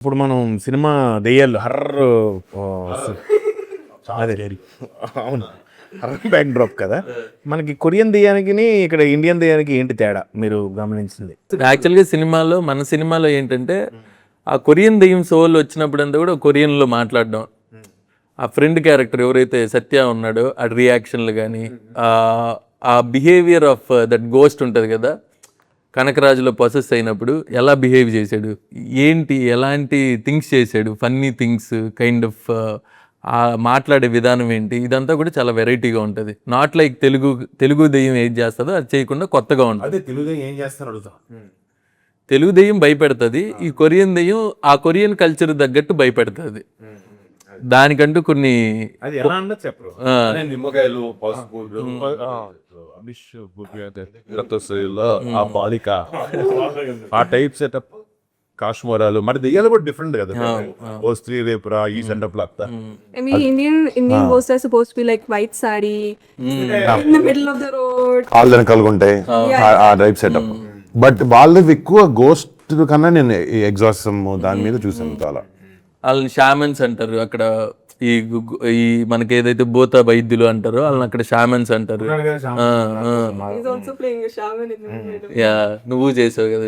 ఇప్పుడు మనం సినిమా దెయ్యాలు హర్రర్ అవును హర్రర్ బ్యాక్ డ్రాప్ కదా, మనకి కొరియన్ దెయ్యానికి ఇక్కడ ఇండియన్ దెయ్యానికి ఏంటి తేడా మీరు గమనించింది? యాక్చువల్గా సినిమాలో మన సినిమాలో ఏంటంటే ఆ కొరియన్ దెయ్యం సోల్ వచ్చినప్పుడంతా కూడా కొరియన్లో మాట్లాడడం, ఆ ఫ్రెండ్ క్యారెక్టర్ ఎవరైతే సత్య ఉన్నాడో ఆ రియాక్షన్లు కానీ ఆ బిహేవియర్ ఆఫ్ దట్ గోస్ట్ ఉంటుంది కదా, కనకరాజులో పొసెస్ అయినప్పుడు ఎలా బిహేవ్ చేశాడు, ఏంటి ఎలాంటి థింగ్స్ చేశాడు, ఫన్నీ థింగ్స్ కైండ్ ఆఫ్ ఆ మాట్లాడే విధానం ఏంటి, ఇదంతా కూడా చాలా వెరైటీగా ఉంటుంది. నాట్ లైక్ తెలుగు దెయ్యం ఏం చేస్తుందో అది చేయకుండా కొత్తగా ఉంటుంది. అదే తెలుగు ఏం చేస్తారు అడుగుతా. తెలుగు దెయ్యం భయపెడుతుంది, ఈ కొరియన్ దెయ్యం ఆ కొరియన్ కల్చర్ తగ్గట్టు భయపెడుతుంది. దానికంటూ కొన్ని అది ఎలా అన్నది చెప్పరు. నిమ్మకాయలు పసుపు ఆ బాలిక ఆ టైప్ సెటప్ కాశ్మీరాలు మరి దెయ్యాలు కూడా డిఫరెంట్ కదా. ఓ స్త్రీ రేపురా ఈ సెటప్ లాగా. I mean, Indian ghosts are supposed to be like white sari in the middle of the road. వాళ్ళని కలుగుంటాయి ఆ టైప్ సెటప్. బట్ వాళ్ళది ఎక్కువ గోస్ట్ కన్నా నేను ఎగ్జాస్టమ్ దాని మీద చూసాను చాలా. వాళ్ళని షామన్స్ అంటారు అక్కడ, ఈ మనకి ఏదైతే భూత వైద్యులు అంటారో వాళ్ళని అక్కడ షామన్స్ అంటారు. He's also playing a shaman in the middle. Yeah నువ్వు చేసావు కదా